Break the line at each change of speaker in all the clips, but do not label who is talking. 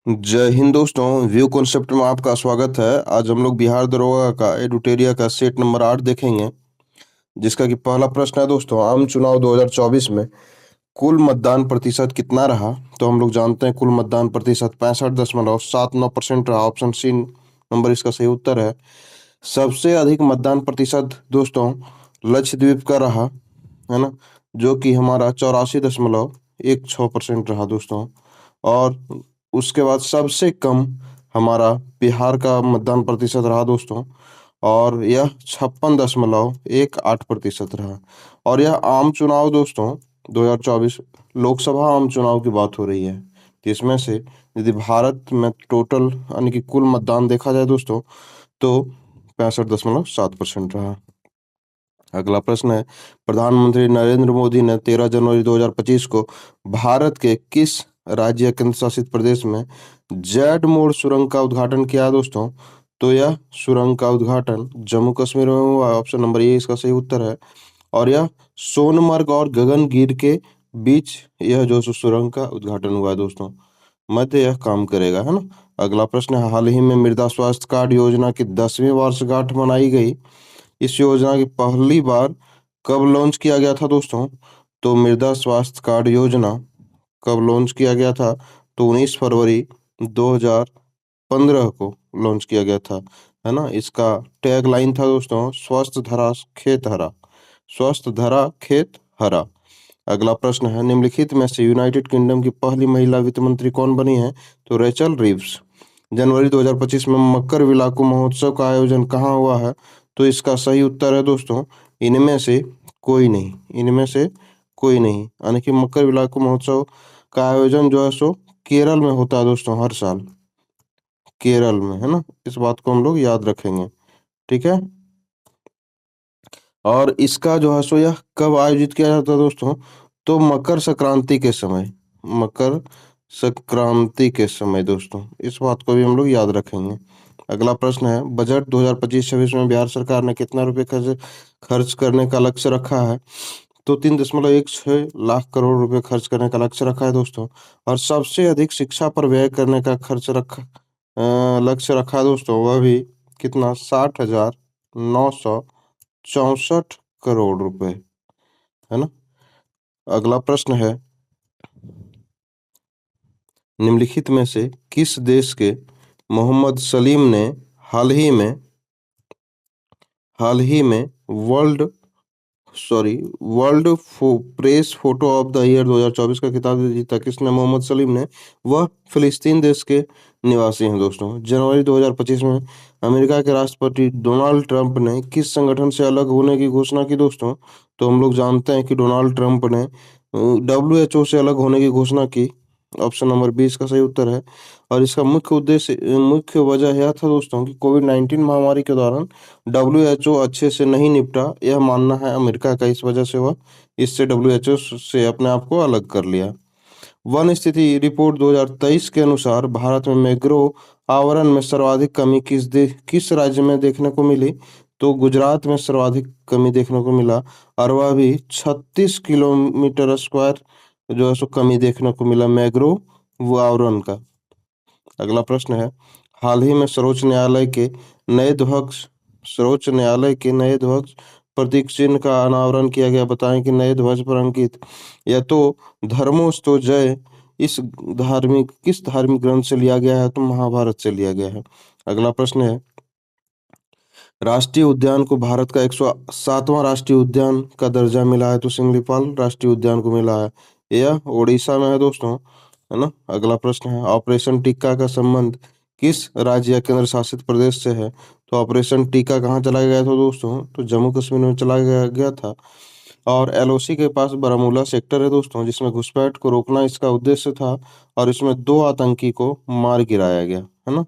जय हिंद दोस्तों। View concept में आपका स्वागत है। आज हम लोग बिहार दरोगा का एडुटेरिया का सेट नंबर 8 देखेंगे, जिसका कि पहला प्रश्न है दोस्तों, आम चुनाव 2024 में कुल मतदान प्रतिशत कितना रहा? तो हम लोग जानते हैं कुल मतदान प्रतिशत 65.79% रहा। ऑप्शन सी नंबर इसका सही उत्तर है। सबसे अधिक मतदान प्रतिशत दोस्तों लक्षद्वीप का रहा, है ना, जो कि हमारा 84.16% रहा दोस्तों। और उसके बाद सबसे कम हमारा बिहार का मतदान प्रतिशत रहा दोस्तों, और यह 56.18% रहा। और यह आम चुनाव दोस्तों 2024 लोकसभा आम चुनाव की बात हो रही है। तो इसमें से यदि भारत में टोटल यानी कि कुल मतदान देखा जाए दोस्तों, तो 65.7% रहा। अगला प्रश्न है, प्रधानमंत्री नरेंद्र मोदी ने 13 जनवरी 2025 को भारत के किस राज्य केंद्र शासित प्रदेश में जेड मोड़ सुरंग का उद्घाटन किया दोस्तों? तो यह सुरंग का उद्घाटन जम्मू कश्मीर में हुआ। ऑप्शन नंबर ए इसका सही उत्तर है। और यह सोनमर्ग और गगनगिर के बीच यह जो सुरंग का उद्घाटन हुआ है दोस्तों। मध्य यह काम करेगा, है ना। अगला प्रश्न है, हाल ही में मृदा स्वास्थ्य कार्ड योजना की 10वीं वर्षगांठ मनाई गई। इस योजना की पहली बार कब लॉन्च किया गया था दोस्तों? तो मृदा स्वास्थ्य कार्ड योजना कब लॉन्च किया गया था? तो 19 फरवरी 2015 को लॉन्च किया गया था, है ना। इसका टैग लाइन था दोस्तों, स्वस्थ धरा खेत हरा, स्वस्थ धरा खेत हरा। अगला प्रश्न है, निम्नलिखित में से यूनाइटेड किंगडम की पहली महिला वित्त मंत्री कौन बनी है? तो रेचल रिव्स। जनवरी 2025 में मकर विलाकू महोत्सव का आयोजन कहाँ हुआ है? तो इसका सही उत्तर है दोस्तों, इनमें से कोई नहीं, इनमें से कोई नहीं। यानी कि मकर विलाकू महोत्सव का आयोजन जो है सो केरल में होता है दोस्तों, हर साल केरल में, है ना। इस बात को हम लोग याद रखेंगे, ठीक है। और इसका जो है सो यह कब आयोजित किया जाता है दोस्तों? तो मकर संक्रांति के समय, मकर संक्रांति के समय दोस्तों। इस बात को भी हम लोग याद रखेंगे। अगला प्रश्न है, बजट 2025-26 में बिहार सरकार ने कितना रुपए खर्च खर्च करने का लक्ष्य रखा है? तो 3.16 लाख करोड़ रुपए खर्च करने का लक्ष्य रखा है दोस्तों। और सबसे अधिक शिक्षा पर व्यय करने का खर्च रखा लक्ष्य रखा है दोस्तों, वह भी कितना, 60,964 करोड़ रुपए, है ना। अगला प्रश्न है, निम्नलिखित में से किस देश के मोहम्मद सलीम ने हाल ही में world world press photo of the year 2024 का खिताब जीता? किसने? मोहम्मद सलीम ने। वह फिलिस्तीन देश के निवासी हैं दोस्तों। जनवरी 2025 में अमेरिका के राष्ट्रपति डोनाल्ड ट्रंप ने किस संगठन से अलग होने की घोषणा की दोस्तों? तो हम लोग जानते हैं कि डोनाल्ड ट्रंप ने WHO से अलग होने की घोषणा की। ऑप्शन नंबर 20 का सही उत्तर है। और इसका मुख्य वजह यह था दोस्तों कि कोविड-19 महामारी के दौरान WHO अच्छे से नहीं निपटा, यह मानना है अमेरिका का। इस वजह से वह इससे WHO से अपने आप को अलग कर लिया। वन स्थिति रिपोर्ट 2023 के अनुसार भारत में मैंग्रोव आवरण में सर्वाधिक कमी किस राज्य में देखने को मिली? तो गुजरात में सर्वाधिक कमी देखने को मिला, और वह भी 36 किलोमीटर स्क्वायर जो है सो कमी देखने को मिला मैंग्रोव आवरण का। अगला प्रश्न है, हाल ही में सर्वोच्च न्यायालय के नए ध्वज प्रतीक चिन्ह का अनावरण किया गया। बताएं कि नए ध्वज पर अंकित या तो धर्मोस्तव जय किस धार्मिक ग्रंथ से लिया गया है? तो महाभारत से लिया गया है। अगला प्रश्न है, राष्ट्रीय उद्यान को भारत का 107वां राष्ट्रीय उद्यान का दर्जा मिला है? तो सिंगलीपाल राष्ट्रीय उद्यान को मिला है। यह उड़ीसा में है दोस्तों, है ना। अगला प्रश्न है, ऑपरेशन टिक्का का संबंध किस राज्य या केंद्र शासित प्रदेश से है? तो ऑपरेशन टिक्का कहाँ चलाया गया था दोस्तों? तो जम्मू कश्मीर में चलाया गया था। और LOC के पास बारामूला सेक्टर है दोस्तों, जिसमें घुसपैठ को रोकना इसका उद्देश्य था। और इसमें 2 आतंकी को मार गिराया गया, है ना।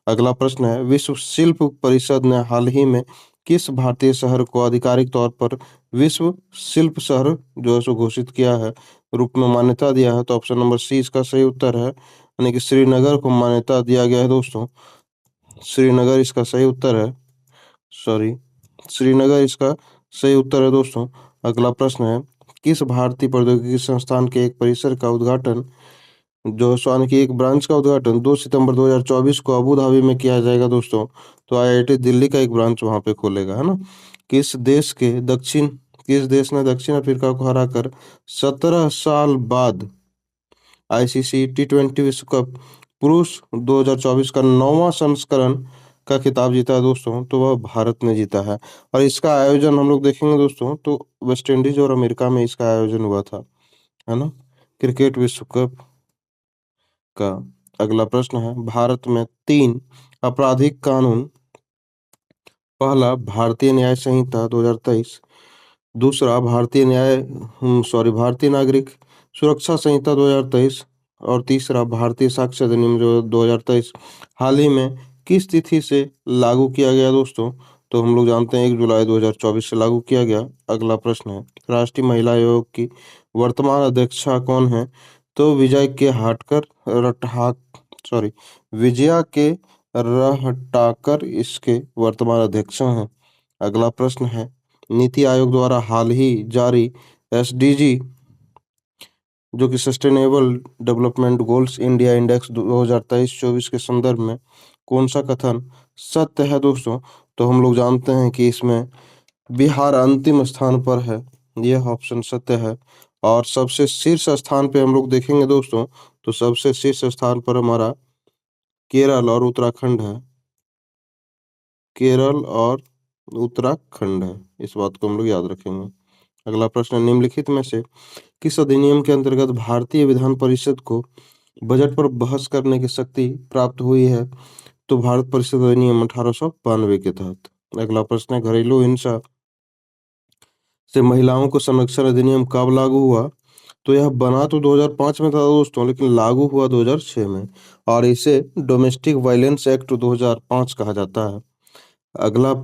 अगला प्रश्न है, विश्व शिल्प परिषद ने हाल ही में किस भारतीय शहर को आधिकारिक तौर पर विश्व शिल्प शहर जो है सो घोषित किया है, रूप में मान्यता दिया है? तो ऑप्शन नंबर सी इसका सही उत्तर है, यानी कि श्रीनगर को मान्यता दिया गया है दोस्तों। श्रीनगर इसका सही उत्तर है, सॉरी, श्रीनगर इसका सही उत्तर है दोस्तों। अगला प्रश्न है, किस भारतीय प्रौद्योगिकी संस्थान के एक परिसर का उद्घाटन जो यानी कि एक ब्रांच का उद्घाटन 2 सितंबर 2024 को अबू धाबी में किया जाएगा दोस्तों। तो आईआईटी दिल्ली का एक ब्रांच वहाँ पे खोलेगा, है ना? किस देश ने दक्षिण अफ्रीका को हराकर 17 साल बाद आईसीसी टी20 विश्व कप पुरुष 2024 का 9वां संस्करण का खिताब जीता है दोस्तों? तो वह भारत ने जीता है। और इसका आयोजन हम लोग देखेंगे दोस्तों, तो वेस्ट इंडीज और अमेरिका में इसका आयोजन हुआ था, है ना? क्रिकेट विश्व कप का अगला प्रश्न है, भारत में 3 आपराधिक कानून। पहला भारतीय न्याय संहिता 2023, दूसरा भारतीय नागरिक सुरक्षा संहिता 2023, और तीसरा भारतीय साक्ष्य अधिनियम जो 2023 हाल ही में किस तिथि से लागू किया गया दोस्तों? तो हम लोग जानते हैं 1 जुलाई 2024 से लागू किया गया। अगला प्रश्न है, राष्ट्रीय महिला आयोग की वर्तमान अध्यक्षा कौन है? तो विजया के रहटाकर इसके वर्तमान अध्यक्ष हैं। अगला प्रश्न है, नीति आयोग द्वारा हाल ही जारी एसडीजी जो कि sustainable development goals India index 2023-24 के संदर्भ में कौन सा कथन सत्य है दोस्तों? तो हम लोग जानते हैं कि इसमें बिहार अंतिम स्थान पर है, यह ऑप्शन सत्य है। और सबसे शीर्ष स्थान पे हम लोग देखेंगे दोस्तों, तो सबसे शीर्ष स्थान पर हमारा केरल और उत्तराखंड है। केरल और उत्तराखंड है, इस बात को हम लोग याद रखेंगे। अगला प्रश्न, निम्नलिखित में से किस अधिनियम के अंतर्गत भारतीय विधान परिषद को बजट पर बहस करने की शक्ति प्राप्त हुई है? तो भारत परिषद अधिनियम 1892 के तहत। अगला प्रश्न है, घरेलू हिंसा से महिलाओं को संरक्षण अधिनियम कब लागू हुआ? तो यह बना तो 2005 में था दोस्तों, लेकिन लागू हुआ 2006 में, और इसे डोमेस्टिक वायलेंस एक्ट 2005 कहा जाता है। अगला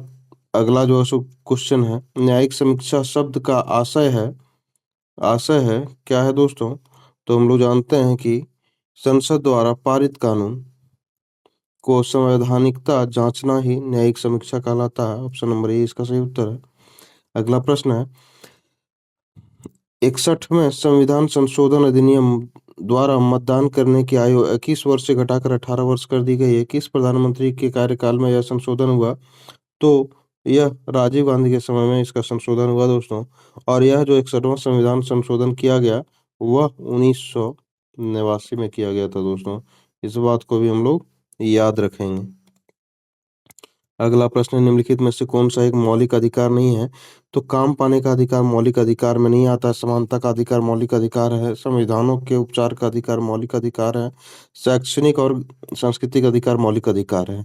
अगला जो है क्वेश्चन है, न्यायिक समीक्षा शब्द का आशय है क्या है दोस्तों? तो हम लोग जानते हैं कि संसद द्वारा पारित कानून को संवैधानिकता जांचना ही न्यायिक समीक्षा कहलाता है। ऑप्शन नंबर ए इसका सही उत्तर है। अगला प्रश्न है, 61वें संविधान संशोधन अधिनियम द्वारा मतदान करने की आयु 21 वर्ष से घटाकर 18 वर्ष कर दी गई है। किस प्रधानमंत्री के कार्यकाल में यह संशोधन हुआ? तो यह राजीव गांधी के समय में इसका संशोधन हुआ दोस्तों। और यह जो 61वां संविधान संशोधन किया गया, वह 1989 में किया गया था दोस्तों। इस बात को भी हम लोग याद रखेंगे। अगला प्रश्न, निम्नलिखित में से कौन सा एक मौलिक अधिकार नहीं है? तो काम पाने का अधिकार मौलिक अधिकार में नहीं आता। समानता का अधिकार मौलिक अधिकार है। संविधानों के उपचार का अधिकार मौलिक अधिकार है। शैक्षणिक और सांस्कृतिक अधिकार मौलिक अधिकार है।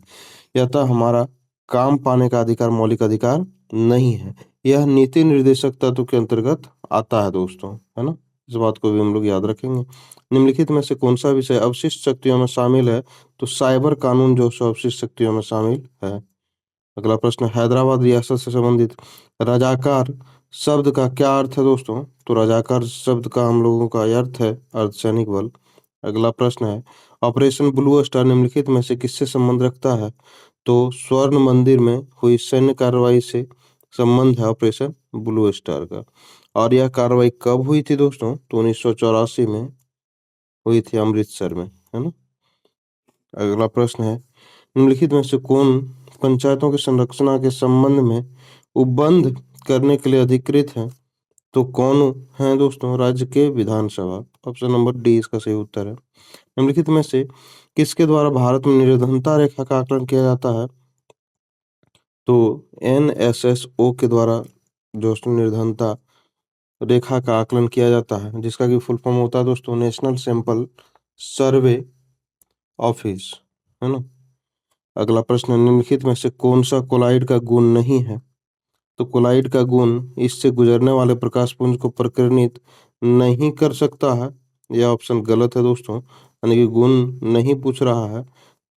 यथा हमारा काम पाने का अधिकार मौलिक अधिकार नहीं है। यह नीति निर्देशक तत्व के अंतर्गत आता है दोस्तों, है ना? इस बात को भी हम लोग याद रखेंगे। निम्नलिखित में से कौन सा विषय अवशिष्ट शक्तियों में शामिल है? तो साइबर कानून जो सो अवशिष्ट शक्तियों में शामिल है। अगला प्रश्न, हैदराबाद रियासत से संबंधित रजाकार शब्द का क्या अर्थ है दोस्तों? तो रजाकार शब्द का हम लोगों का अर्थ है अर्धसैनिक बल। अगला प्रश्न है, ऑपरेशन ब्लू स्टार निम्नलिखित में से किससे संबंध रखता है? तो स्वर्ण मंदिर में हुई सैन्य कार्रवाई से संबंध है ऑपरेशन ब्लू स्टार का। और यह कार्रवाई कब हुई थी दोस्तों? तो 1984 में हुई थी, अमृतसर में, है ना? अगला प्रश्न है, निम्नलिखित में से कौन पंचायतों की संरचना के संबंध में उपबंध करने के लिए अधिकृत है? तो कौन है दोस्तों? राज्य के विधानसभा। ऑप्शन नंबर डी इसका सही उत्तर है। निम्नलिखित में से किसके द्वारा भारत में निर्धनता रेखा का आकलन किया जाता है? तो एनएसएसओ के द्वारा जो निर्धनता रेखा का आकलन किया जाता है, जिसका कि फुल फॉर्म होता है दोस्तों नेशनल सैंपल सर्वे ऑफिस, है ना? अगला प्रश्न, निम्नलिखित में से कौन सा कोलाइड का गुण नहीं है? तो कोलाइड का गुण इससे गुजरने वाले प्रकाश पुंज को प्रकीर्णित नहीं कर सकता है। यह ऑप्शन गलत है दोस्तों, यानी कि गुण नहीं पूछ रहा है।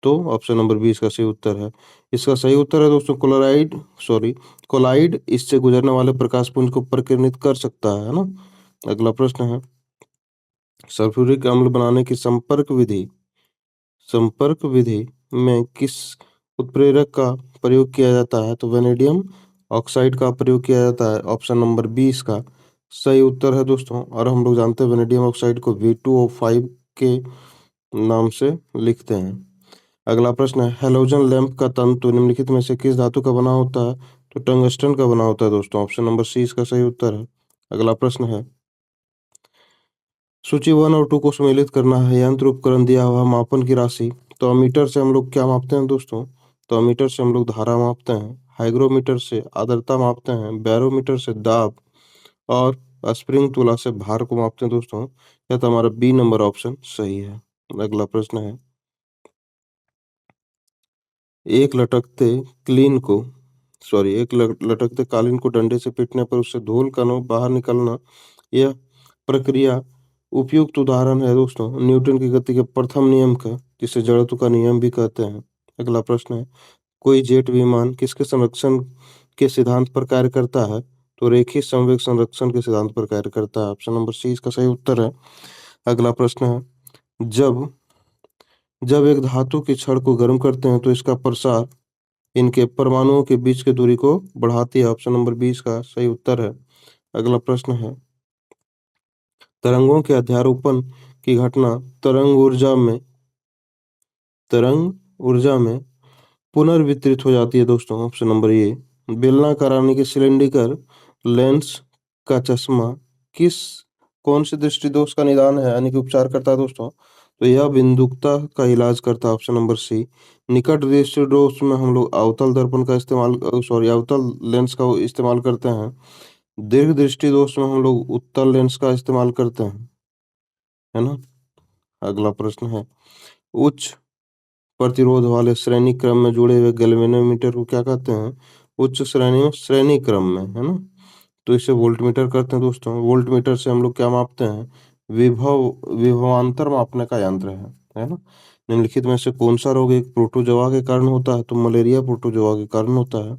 तो ऑप्शन नंबर बी इसका सही उत्तर है। इसका सही उत्तर है दोस्तों कोलाइड इससे गुजरने वाले प्रकाश पुंज को प्रकीर्णित कर सकता है ना? अगला प्रश्न है, सल्फ्यूरिक अम्ल बनाने की संपर्क विधि में किस उत्प्रेरक का प्रयोग किया जाता है? तो वेनेडियम ऑक्साइड का प्रयोग किया जाता है। ऑप्शन नंबर 20 का सही उत्तर है दोस्तों। और हम लोग जानते हैं वेनेडियम ऑक्साइड को V2O5 के नाम से लिखते हैं। अगला प्रश्न है, हेलोजन लैंप का तंतु निम्नलिखित में से किस धातु का बना होता है? तो टंगस्टन का बना होता है दोस्तों। ऑप्शन नंबर सी इसका सही उत्तर है। अगला प्रश्न है, सूची 1 और 2 को सम्मिलित करना है। यंत्र उपकरण दिया हुआ मापन की राशि। तो अमीटर से हम लोग क्या मापते हैं दोस्तों? तो अमीटर से हम लोग धारा मापते हैं, हाइग्रोमीटर से आर्द्रता मापते हैं, बैरोमीटर से दाब और स्प्रिंग तुला से भार को मापते हैं दोस्तों। यह तो हमारा बी नंबर ऑप्शन सही है। अगला प्रश्न है, एक लटकते क्लीन को एक लटकते कालीन को डंडे से पीटने पर उससे धूल कणों बाहर निकलना, यह प्रक्रिया उपयुक्त उदाहरण है दोस्तों न्यूटन की गति के प्रथम नियम का, जिसे जड़त्व का नियम भी कहते हैं। अगला प्रश्न है, कोई जेट विमान किसके संरक्षण के सिद्धांत पर कार्य करता है? तो रेखीय संवेग संरक्षण के सिद्धांत पर कार्य करता है। ऑप्शन नंबर सी इसका सही उत्तर है। अगला प्रश्न है, जब जब एक धातु की छड़ को गर्म करते हैं तो इसका प्रसार इनके परमाणुओं के बीच की दूरी को बढ़ाती है। ऑप्शन नंबर 20 का सही उत्तर है। अगला प्रश्न है, तरंगों के अध्यारोपण की घटना तरंग ऊर्जा में पुनर्वितरित हो जाती है दोस्तों। Option number A. बेलनाकार यानी कि सिलेंडरिकल लेंस का चश्मा किस कौन से दृष्टि दोष का निदान है यानी कि उपचार करता है दोस्तों? तो यह बिंदुकता का इलाज करता है। Option number C. निकट दृष्टि दोष में हम लोग अवतल दर्पण का इस्तेमाल अवतल लेंस का इस्तेमाल करते हैं। दीर्घ दृष्टि दोष में हम लोग उत्तल लेंस का इस्तेमाल करते हैं, है ना। अगला प्रश्न है, उच्च प्रतिरोध वाले श्रेणी क्रम में जुड़े हुए गैल्वेनोमीटर को क्या कहते हैं? उच्च श्रेणी में श्रेणी क्रम में, है ना। तो इसे वोल्टमीटर करते हैं दोस्तों। वोल्टमीटर से हम लोग क्या मापते हैं? विभवांतर मापने का यंत्र है ना। निम्नलिखित में से कौन सा रोग एक प्रोटोजोआ के कारण होता है? तो मलेरिया प्रोटोजोआ के कारण होता है।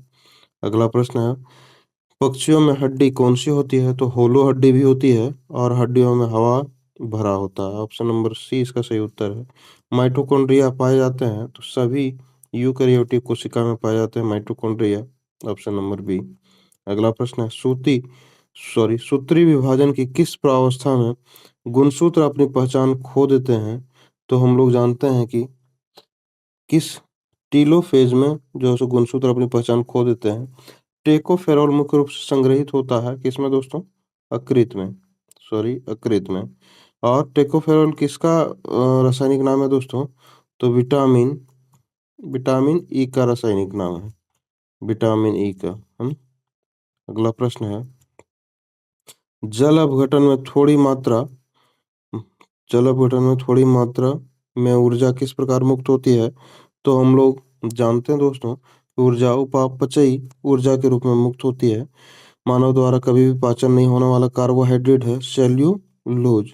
अगला प्रश्न है, पक्षियों में हड्डी कौन सी होती है? तो होलो हड्डी भी होती है और हड्डियों में हवा भरा होता है। ऑप्शन नंबर सी इसका सही उत्तर है। माइटोकॉन्ड्रिया पाए जाते हैं तो सभी यूकैरियोटिक कोशिका में पाए जाते हैं माइटोकॉन्ड्रिया। Option number B. अगला प्रश्न है, सूत्री विभाजन की किस प्रावस्था में गुणसूत्र अपनी पहचान खो देते हैं? तो हम लोग जानते हैं कि किस टीलोफेज में जो है सो गुणसूत्र अपनी पहचान खो देते हैं। टेकोफेरॉल मुख्य रूप से संग्रहित होता है किसमें दोस्तों? अकृत में, अकृत में। और टेकोफेरॉल किसका रासायनिक नाम है दोस्तों? तो विटामिन विटामिन ई का रासायनिक नाम है, विटामिन ई का, है ना। अगला प्रश्न है, जल अपघटन में थोड़ी मात्रा जल अपघटन में थोड़ी मात्रा में ऊर्जा किस प्रकार मुक्त होती है? तो हम लोग जानते हैं दोस्तों, ऊर्जा उपापचयी ऊर्जा के रूप में मुक्त होती है। मानव द्वारा कभी भी पाचन नहीं होने वाला कार्बोहाइड्रेट है सेल्यूलोज।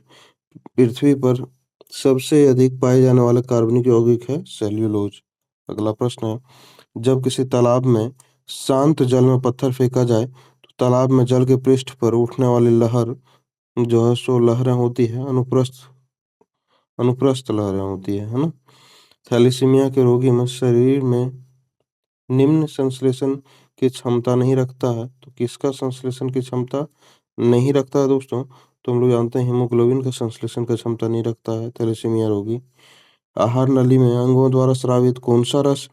पृथ्वी पर सबसे अधिक पाए जाने वाला कार्बनिक यौगिक है सेल्यूलोज। अगला प्रश्न है, जब किसी तालाब में शांत जल में पत्थर फेंका जाए तो तालाब में जल के पृष्ठ पर उठने वाली लहर जो है सो लहरें होती है अनुप्रस्थ अनुप्रस्थ लहरें होती है ना। थैलेसीमिया के रोगी में शरीर में निम्न संश्लेषण की क्षमता नहीं रखता है। तो किसका संश्लेषण की क्षमता नहीं रखता है दोस्तों? तो हम लोग जानते हैं हीमोग्लोबिन का संश्लेषण की क्षमता नहीं रखता है थैलेसीमिया रोगी। आहार नली में अंगों द्वारा स्रावित कौन सा रस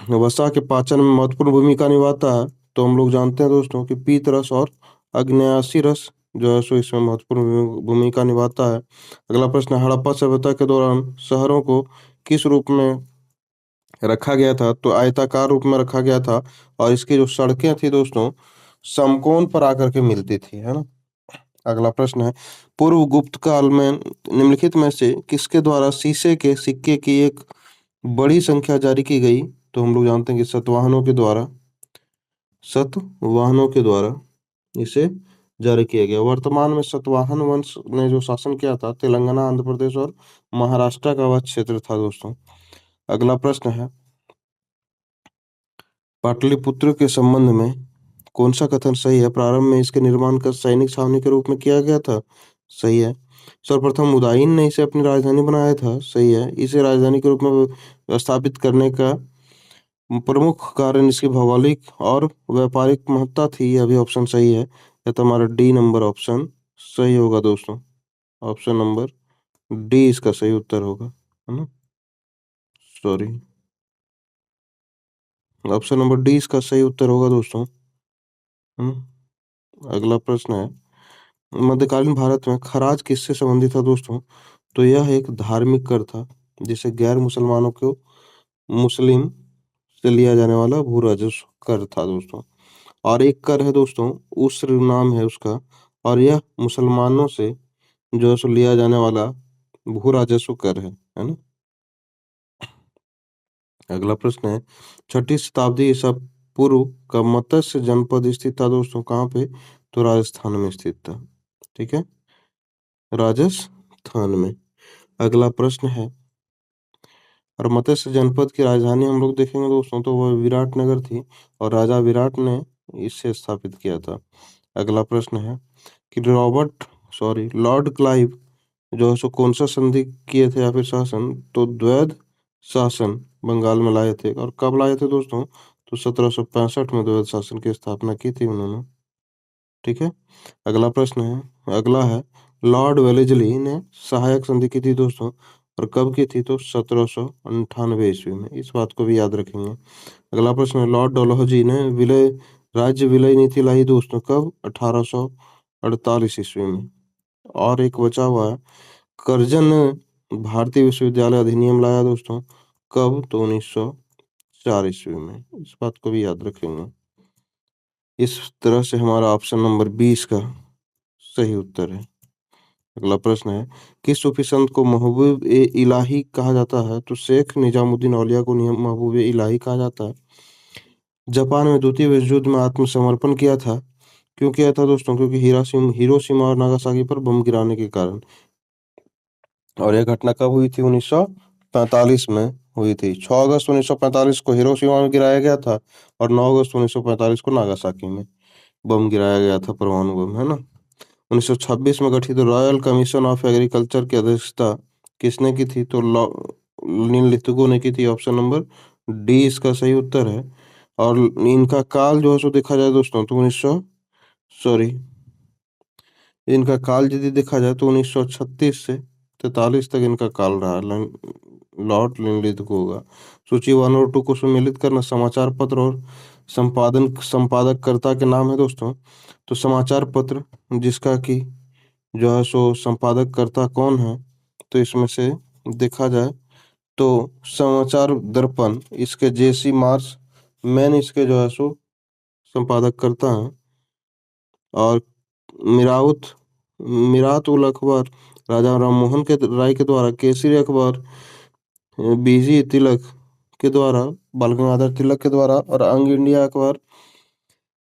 वसा के पाचन में महत्वपूर्ण भूमिका निभाता है? तो हम लोग जानते हैं दोस्तों कि पीत रस और अग्न्याशी रस जो है सो इसमें महत्वपूर्ण भूमिका निभाता है। अगला प्रश्न, हड़प्पा सभ्यता के दौरान शहरों को किस रूप में रखा गया था? तो आयताकार रूप में रखा गया था और इसकी जो सड़कें थी दोस्तों समकोण पर आकर के मिलती थी, है ना। अगला प्रश्न है, पूर्व गुप्त काल में निम्नलिखित में से किसके द्वारा शीशे के सिक्के की एक बड़ी संख्या जारी की गई? तो हम लोग जानते हैं कि सतवाहनों के द्वारा इसे जारी किया गया। वर्तमान में सतवाहन वंश ने जो शासन किया था तेलंगाना, आंध्र प्रदेश और महाराष्ट्र का वह क्षेत्र था दोस्तों। अगला प्रश्न है, पाटलिपुत्र के संबंध में कौन सा कथन सही है? प्रारंभ में इसके निर्माण का सैनिक छावनी के रूप में किया गया था, सही है। सर्वप्रथम उदयन ने इसे अपनी राजधानी बनाया था, सही है। इसे राजधानी के रूप में स्थापित करने का प्रमुख कारण इसकी भौगोलिक और व्यापारिक महत्ता थी, यह भी ऑप्शन सही है। यह तो हमारा डी नंबर ऑप्शन सही होगा दोस्तों, ऑप्शन नंबर डी इसका सही उत्तर होगा, है ना। सॉरी, ऑप्शन नंबर डी इसका सही उत्तर होगा दोस्तों, है ना। अगला प्रश्न है, मध्यकालीन भारत में खराज किससे संबंधित था दोस्तों? तो यह एक धार्मिक कर था जिसे गैर मुसलमानों को मुस्लिम से लिया जाने वाला भू राजस्व कर था दोस्तों। और एक कर है दोस्तों, उस्र नाम है उसका, और यह मुसलमानों से जो है सो लिया जाने वाला भू राजस्व कर है ना। अगला प्रश्न है, छठी शताब्दी ईसा पूर्व का मत्स्य जनपद स्थित था दोस्तों कहाँ पे? तो राजस्थान में स्थित था। ठीक है, राजस्थान में। अगला प्रश्न है, और मत्स्य जनपद की राजधानी हम लोग देखेंगे दोस्तों तो वह विराटनगर थी, और राजा विराट ने इसे स्थापित किया था। अगला प्रश्न है कि लॉर्ड क्लाइव जो है सो कौन सा संधि किए थे या फिर शासन? तो द्वैध शासन बंगाल में लाए थे, और कब लाए थे दोस्तों? तो 1765 में द्वैध शासन की स्थापना की थी उन्होंने। ठीक है, अगला प्रश्न है, अगला है, लॉर्ड वेलेजली ने सहायक संधि की थी दोस्तों, और कब की थी? तो 1798 ईस्वी में, इस बात को भी याद रखेंगे। अगला प्रश्न है, लॉर्ड डलहौजी ने राज्य विलय नीति लाई दोस्तों, कब? 1848 ईस्वी में। और एक बचा हुआ है, करजन ने भारतीय विश्वविद्यालय अधिनियम लाया दोस्तों, कब? तो 1904 ईस्वी में, इस बात को भी याद रखेंगे। इस तरह से हमारा ऑप्शन नंबर 20 का सही उत्तर है। अगला प्रश्न है, किस सूफी संत को महबूब ए इलाही कहा जाता है? तो शेख निजामुद्दीन औलिया को महबूब ए इलाही कहा जाता है। जापान में द्वितीय विश्व युद्ध में आत्मसमर्पण किया था, क्यों किया था दोस्तों? क्योंकि हिरोशिमा और नागासाकी पर बम गिराने के कारण। और यह घटना कब हुई थी? 1945 में हुई थी। 6 अगस्त 1945 को हिरोशिमा में गिराया गया था, और 9 अगस्त 1945 को नागासाकी में बम गिराया गया था, परमाणु बम, है ना। 1926 में गठित रॉयल कमीशन ऑफ एग्रीकल्चर की अध्यक्षता किसने की थी? तो निम्नलिखितों ने की थी। ऑप्शन नंबर डी इसका सही उत्तर है। और इनका काल जो है सो देखा जाए दोस्तों तो सॉरी इनका काल यदि देखा जाए तो 1936 से 43 तक इनका काल रहा। लॉर्ड लिनलिथ को होगा। सूची 1 और 2 को सम्मिलित करना, समाचार पत्र और संपादककर्ता के नाम है दोस्तों। तो समाचार पत्र जिसका कि जो है सो संपादककर्ता कौन है? तो इसमें से देखा जाए तो समाचार दर्पण, इसके जेसी मार्स मैन इसके जो है सो संपादककर्ता हैं। और मिराउत मिरात उल अखबार राजा राम मोहन के राय के द्वारा, केसरी अखबार बीजी तिलक के द्वारा, बाल गंगाधर तिलक के द्वारा, और अंग इंडिया अखबार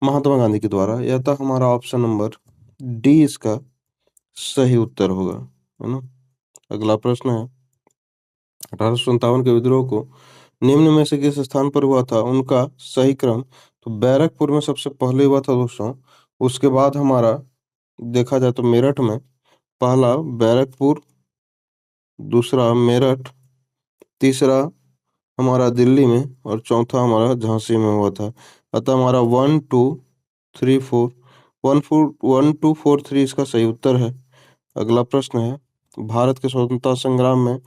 महात्मा गांधी के द्वारा। यह था हमारा ऑप्शन नंबर डी इसका सही उत्तर होगा, है ना। अगला प्रश्न है, 1857 के विद्रोह को निम्न में से किस स्थान पर हुआ था? उनका सही क्रम तो बैरकपुर में सबसे पहले हुआ था दोस्तों। उसके बाद हमारा देखा जाए तो मेरठ में, पहला बैरकपुर, दूसरा मेरठ, तीसरा हमारा दिल्ली में, और चौथा हमारा झांसी में हुआ था। अतः हमारा 1 2 3 4 1 2 4 3 इसका सही उत्तर है। अगला प्रश्न है, भारत के स्वतंत्रता संग्राम में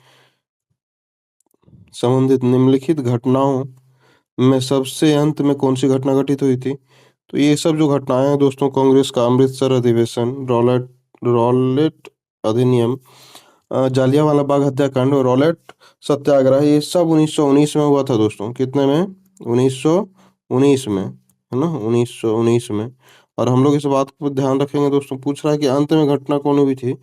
संबंधित निम्नलिखित घटनाओं में सबसे अंत में कौन सी घटना घटित हुई थी? तो ये सब जो घटनाएं हैं दोस्तों, कांग्रेस का अमृतसर अधिवेशन, रॉलेट अधिनियम, जालियांवाला बाग हत्याकांड और रॉलेट सत्याग्रह, ये सब 1919 में हुआ था दोस्तों। कितने में? 1919 में, है ना, 1919 में। और हम लोग इस बात को ध्यान रखेंगे दोस्तों, पूछ रहा है कि अंत में घटना कौन हुई थी?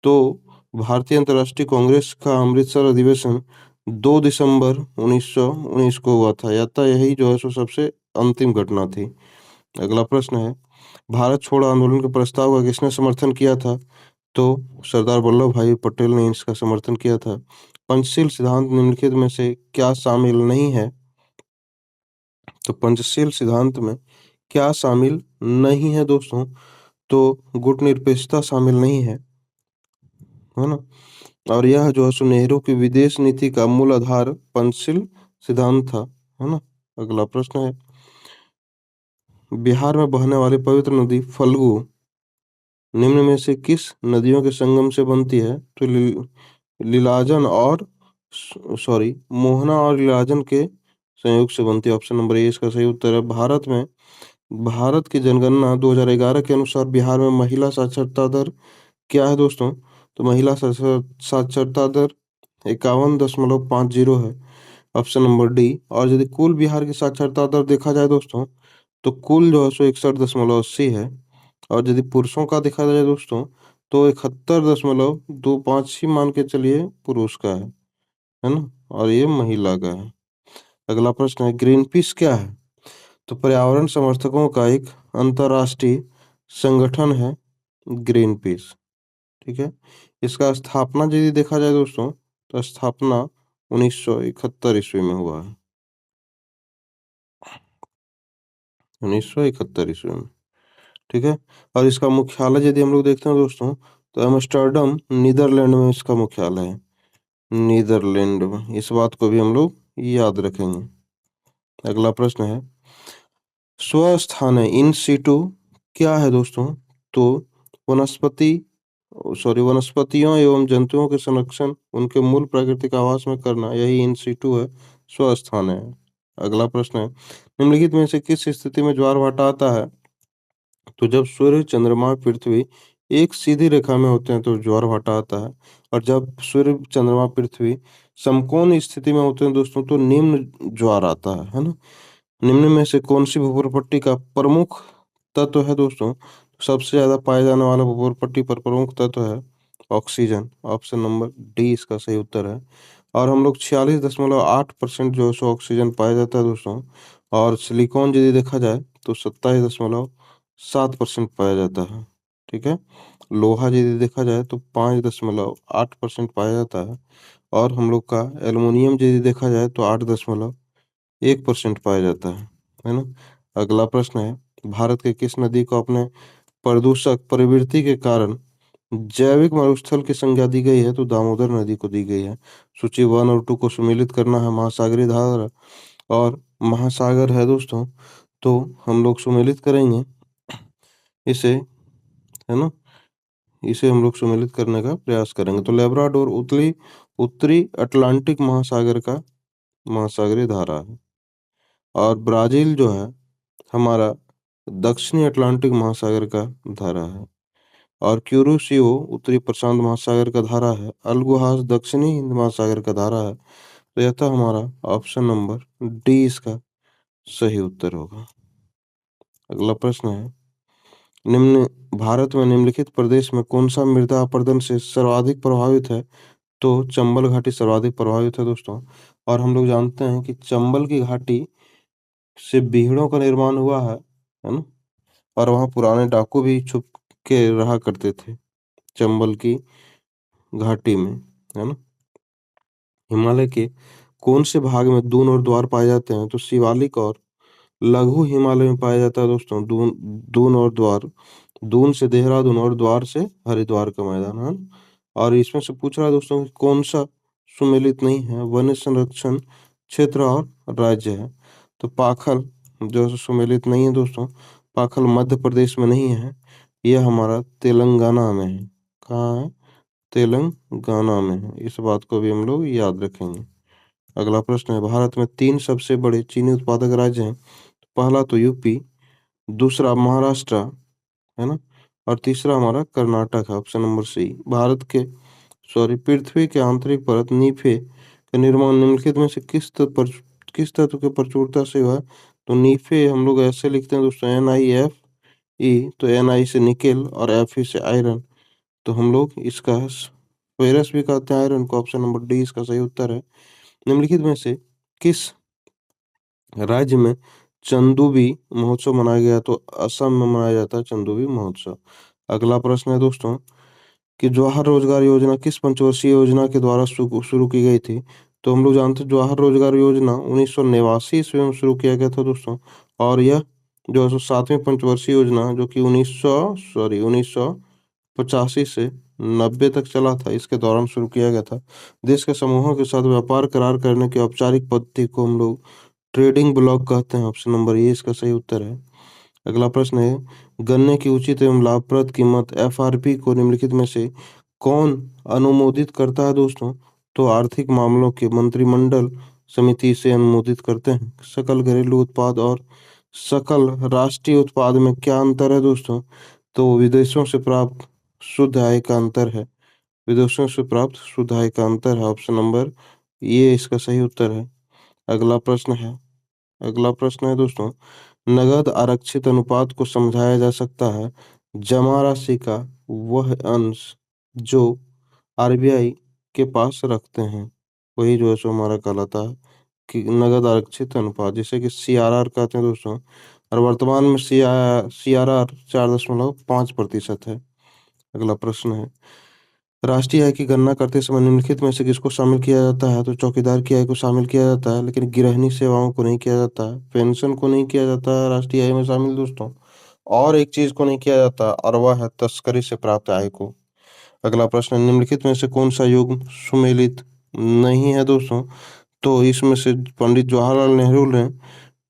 तो भारतीय अंतर्राष्ट्रीय कांग्रेस का अमृतसर अधिवेशन 2 दिसंबर 1919 को हुआ था। या तो यही जो है सो सबसे अंतिम घटना थी। अगला प्रश्न है, भारत छोड़ो आंदोलन के प्रस्ताव का किसने समर्थन किया था? तो सरदार वल्लभ भाई पटेल ने इसका समर्थन किया था। पंचशील सिद्धांत निम्नलिखित में से क्या शामिल नहीं है? तो पंचशील सिद्धांत में क्या शामिल नहीं है दोस्तों? तो गुटनिरपेक्षता शामिल नहीं है ना। और यह जो है सो नेहरू की विदेश नीति का मूल आधार पंचशील सिद्धांत था, है ना। अगला प्रश्न है, बिहार में बहने वाली पवित्र नदी फल्गु निम्न में से किस नदियों के संगम से बनती है? तो लीलाजन और सॉरी मोहना और लीलाजन के संयोग से बनती है। ऑप्शन नंबर ए इसका सही उत्तर है। भारत की जनगणना 2011 के अनुसार बिहार में महिला साक्षरता दर क्या है दोस्तों? तो महिला साक्षरता दर 51.50 है। Option number D. और यदि कुल बिहार की साक्षरता दर देखा जाए दोस्तों, तो कुल जो है सो 61.80 है। और यदि पुरुषों का देखा जाए दोस्तों, तो 71.25 ही मान के चलिए पुरुष का है ना, और ये महिला का है। अगला प्रश्न है, ग्रीन पीस क्या है? तो पर्यावरण समर्थकों का एक अंतर्राष्ट्रीय संगठन है ग्रीन पीस। ठीक है। इसका स्थापना यदि देखा जाए दोस्तों, तो स्थापना 1971 ईस्वी में हुआ है। 1971 ईस्वी में। ठीक है। और इसका मुख्यालय यदि हम लोग देखते हैं दोस्तों, तो एम्स्टर्डम नीदरलैंड में इसका मुख्यालय है। नीदरलैंड में, इस बात को भी हम लोग याद रखेंगे। अगला प्रश्न है, स्वस्थान इन सीटू क्या है दोस्तों? तो वनस्पति वनस्पतियों एवं जंतुओं के संरक्षण उनके मूल प्राकृतिक आवास में करना, यही इन सीटू है, स्वस्थान है। अगला प्रश्न है, निम्नलिखित में से किस स्थिति में ज्वार भाटा आता है? तो जब सूर्य, चंद्रमा, पृथ्वी एक सीधी रेखा में होते हैं तो ज्वार भाटा आता है। और जब सूर्य, चंद्रमा, पृथ्वी समकोण स्थिति में होते हैं दोस्तों, तो निम्न ज्वार आता है ना। निम्न में से कौन सी भूगोल पट्टी का प्रमुख तत्व है दोस्तों? सबसे ज्यादा पाए जाने वाला भूगोल पट्टी पर प्रमुख तत्व है ऑक्सीजन। ऑप्शन नंबर डी इसका सही उत्तर है। और हम लोग 46.8% जो है सो ऑक्सीजन पाया जाता है दोस्तों। और सिलिकॉन यदि देखा जाए, तो 27.7% पाया जाता है। ठीक है। लोहा यदि देखा जाए, तो 5.8% पाया जाता है। और हम लोग का एल्युमिनियम यदि देखा जाए, तो 8.1% पाया जाता है ना। अगला प्रश्न है, भारत के किस नदी को अपने प्रदूषक प्रवृत्ति के कारण जैविक मरुस्थल की संज्ञा दी गई है? तो दामोदर नदी को दी गई है। सूची 1 और 2 को सम्मिलित करना है महासागरीय धारा और महासागर है दोस्तों, तो हम लोग सम्मिलित करेंगे इसे, है ना। इसे हम लोग सम्मिलित करने का प्रयास करेंगे। तो लेब्राडोर उत्तरी उत्तरी अटलांटिक महासागर का महासागरीय धारा है। और ब्राजील जो है हमारा दक्षिणी अटलांटिक महासागर का धारा है। और क्यूरोसियो उत्तरी प्रशांत महासागर का धारा है। अल्गोहास दक्षिणी हिंद महासागर का धारा है। तो यह था हमारा ऑप्शन नंबर डी इसका सही उत्तर होगा। अगला प्रश्न है, निम्न भारत में निम्नलिखित प्रदेश में कौन सा मृदा अपरदन से सर्वाधिक प्रभावित है? तो चंबल घाटी सर्वाधिक प्रभावित है दोस्तों। और हम लोग जानते हैं कि चंबल की घाटी से बीहड़ों का निर्माण हुआ है ना। और वहाँ पुराने डाकू भी छुप के रहा करते थे चंबल की घाटी में, है ना। हिमालय के कौन से भाग में दून और द्वार पाए जाते हैं? तो शिवालिक और लघु हिमालय में पाया जाता है दोस्तों दून दून और द्वार। दून से देहरादून और द्वार से हरिद्वार का मैदान है। और इसमें से पूछ रहा है दोस्तों कि कौन सा सुमेलित नहीं है, वन्य संरक्षण क्षेत्र और राज्य है? तो पाखल जो है सुमेलित नहीं है दोस्तों। पाखल मध्य प्रदेश में नहीं है, यह हमारा तेलंगाना में है। कहाँ है? तेलंगाना में है। इस बात को भी हम लोग याद रखेंगे। अगला प्रश्न है, भारत में 3 सबसे बड़े चीनी उत्पादक राज्य हैं। पहला तो यूपी, दूसरा महाराष्ट्र, है ना, और तीसरा हमारा कर्नाटक है। ऑप्शन नंबर सी। भारत के पृथ्वी के आंतरिक परत नीफे का निर्माण निम्नलिखित में से किस तत्व के प्रचुरता से हुआ है? तो नीफे हम लोग ऐसे लिखते हैं दोस्तों, NiFe। तो Ni से निकेल और Fe से आयरन। तो हम लोग इसका फेरस भी कहते हैं आयरन को। ऑप्शन नंबर डी इसका सही उत्तर है। निम्नलिखित में से किस राज्य में चंदूबी महोत्सव मनाया गया? तो असम में मनाया जाता है चंदूबी महोत्सव। अगला प्रश्न है दोस्तों कि जवाहर रोजगार योजना किस पंचवर्षीय योजना के द्वारा शुरू की गई थी? तो हम लोग जानते हैं जवाहर रोजगार योजना 1989 ईस्वी में शुरू किया गया था दोस्तों। और यह जो है सो 7वीं पंचवर्षीय योजना, जो कि 1985 से 90 तक चला था, इसके दौरान शुरू किया गया था। देश के समूहों के साथ व्यापार करार करने की औपचारिक पद्धति को हम लोग ट्रेडिंग ब्लॉक कहते हैं। ऑप्शन नंबर ए इसका सही उत्तर है। अगला प्रश्न है, गन्ने की उचित एवं लाभप्रद कीमत FRP को निम्नलिखित में से कौन अनुमोदित करता है दोस्तों? तो आर्थिक मामलों के मंत्रिमंडल समिति से अनुमोदित करते हैं। सकल घरेलू उत्पाद और सकल राष्ट्रीय उत्पाद में क्या अंतर है दोस्तों? तो विदेशों से प्राप्त शुद्ध आय का अंतर है। विदेशों से प्राप्त शुद्ध आय का अंतर है। ऑप्शन नंबर ये इसका सही उत्तर है। अगला प्रश्न है अगला प्रश्न है दोस्तों, नगद आरक्षित अनुपात को समझाया जा सकता है जमा राशि का वह अंश जो आरबीआई के पास रखते हैं, वही जो है सो हमारा कहलाता है कि नगद आरक्षित अनुपात, जिसे कि सीआरआर कहते हैं दोस्तों। और वर्तमान में सीआरआर 4.5% है। अगला प्रश्न है, राष्ट्रीय आय की गणना करते समय निम्नलिखित में से किसको शामिल किया जाता है? तो चौकीदार की आय को शामिल किया जाता है, लेकिन गृहिणी सेवाओं को नहीं किया जाता है, पेंशन को नहीं किया जाता है राष्ट्रीय आय में शामिल दोस्तों। और एक चीज को नहीं किया जाता, और वह है तस्करी से प्राप्त आय को। अगला प्रश्न, निम्नलिखित में से कौन सा युग सुमेलित नहीं है दोस्तों? तो इसमें से पंडित जवाहरलाल नेहरू ने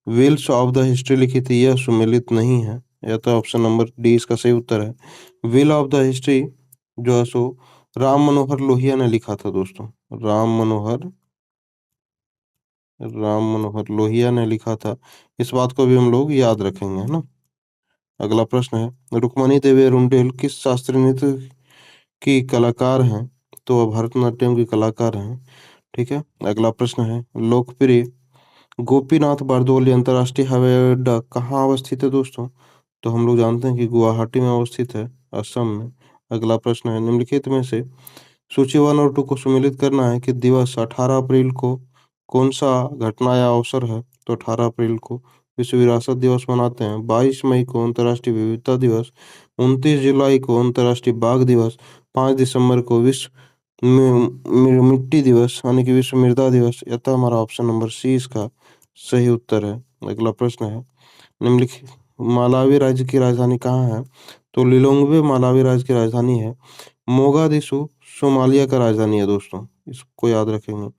व्हील्स ऑफ द हिस्ट्री लिखी थी, यह सुमेलित नहीं है। यह तो ऑप्शन नंबर डी इसका सही उत्तर है। व्हील ऑफ द हिस्ट्री जो है सो राम मनोहर लोहिया ने लिखा था दोस्तों। राम मनोहर लोहिया ने लिखा था। इस बात को भी हम लोग याद रखेंगे, है ना। अगला प्रश्न है, रुक्मणी देवी रुंडेल किस शास्त्रीय नृत्य की कलाकार हैं? तो वह भरतनाट्यम की कलाकार हैं। ठीक है। अगला प्रश्न है, लोकप्रिय गोपीनाथ बारदोली अंतर्राष्ट्रीय हवाई अड्डा कहाँ अवस्थित है दोस्तों? तो हम लोग जानते हैं कि गुवाहाटी में अवस्थित है, असम में। अगला प्रश्न है, निम्नलिखित में से सूची 1 और 2 को सम्मिलित करना है कि दिवस 18 अप्रैल को कौन सा घटना या अवसर है? तो 18 अप्रैल को विश्व विरासत दिवस मनाते हैं। 22 मई को अंतर्राष्ट्रीय विविधता दिवस, 29 जुलाई को अंतर्राष्ट्रीय बाघ दिवस, 5 दिसंबर को विश्व मिट्टी दिवस यानी कि विश्व मृदा दिवस। यह तो हमारा ऑप्शन नंबर सी इसका सही उत्तर है। अगला प्रश्न है, निम्नलिखित मालावी राज्य की राजधानी कहाँ है? तो लिलोंग्वे मालावी राज्य की राजधानी है। मोगादिशु सोमालिया का राजधानी है दोस्तों, इसको याद रखेंगे।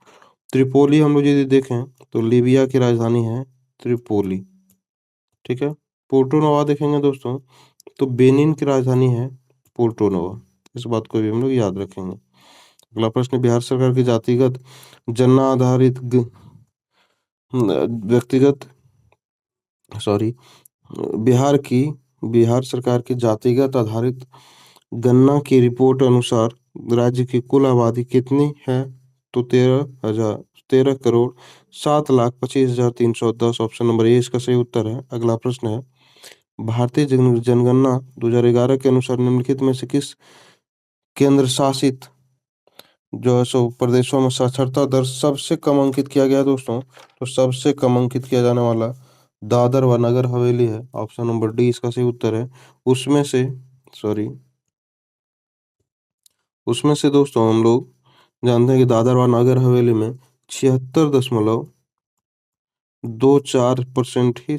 त्रिपोली हम लोग यदि देखें तो लीबिया की राजधानी है त्रिपोली। ठीक है। पोर्टो नोवा देखेंगे दोस्तों तो बेनिन की राजधानी है पोर्टो नोवा। इस बात को भी हम लोग याद रखेंगे। अगला प्रश्न, बिहार सरकार की जातिगत जनना आधारित व्यक्तिगत सॉरी बिहार सरकार की जातिगत आधारित गणना की रिपोर्ट अनुसार राज्य की कुल आबादी कितनी है? तो 13,07,25,310। ऑप्शन नंबर ए इसका सही उत्तर है। अगला प्रश्न है, भारतीय जनगणना 2011 के अनुसार निम्नलिखित में से किस केंद्र शासित जो है सो प्रदेशों में साक्षरता दर सबसे कम अंकित किया गया है दोस्तों? तो सबसे कम अंकित किया जाने वाला दादर व नगर हवेली है। ऑप्शन नंबर डी इसका सही उत्तर है। उसमें से सॉरी उसमें से दोस्तों हम लोग जानते हैं कि दादर व नगर हवेली में 76.24% ही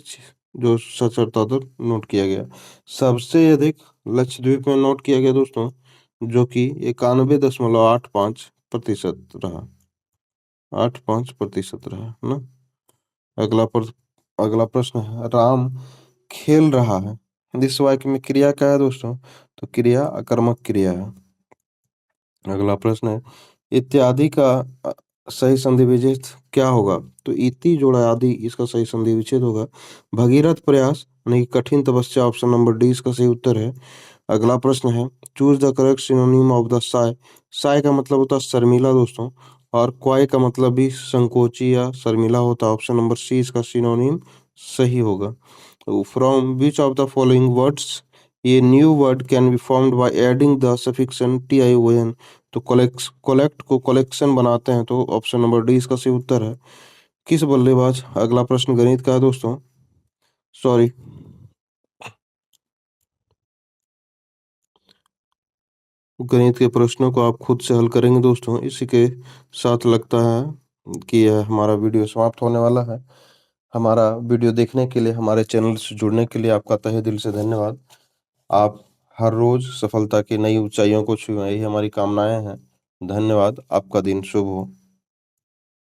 जो साक्षरता दर नोट किया गया। सबसे अधिक लक्षद्वीप में नोट किया गया दोस्तों, जो कि 91.85% रहा। 85% रहा, है ना। अगला पर अगला प्रश्न है, राम खेल रहा है इस वाक्य में क्रिया क्या है दोस्तों? तो क्रिया आकर्मक क्रिया है। अगला प्रश्न है, इत्यादि का सही संधि विच्छेद क्या होगा? तो इति जोड़ा आदि इसका सही संधि विच्छेद होगा। भगीरथ प्रयास यानी कि कठिन तपस्या। ऑप्शन नंबर डी इसका सही उत्तर है। अगला प्रश्न है, choose the correct synonym of the Sai. Sai का मतलब होता है शर्मिला दोस्तों, और क्वाय का मतलब भी संकोची या शर्मिला होता है। ऑप्शन नंबर सी इसका सिनोनिम सही होगा। From which of the following words ये new word can be formed by adding the suffix tion। तो कोलेक्ट को कलेक्शन बनाते हैं, तो ऑप्शन नंबर डी इसका सही उत्तर है। किस बल्लेबाज अगला प्रश्न गणित का है दोस्तों। सॉरी गणित के प्रश्नों को आप खुद से हल करेंगे दोस्तों। इसी के साथ लगता है कि यह हमारा वीडियो समाप्त होने वाला है। हमारा वीडियो देखने के लिए, हमारे चैनल से जुड़ने के लिए आपका तहे दिल से धन्यवाद। आप हर रोज सफलता की नई ऊंचाइयों को छुएं, यही हमारी कामनाएं हैं। धन्यवाद। आपका दिन शुभ हो।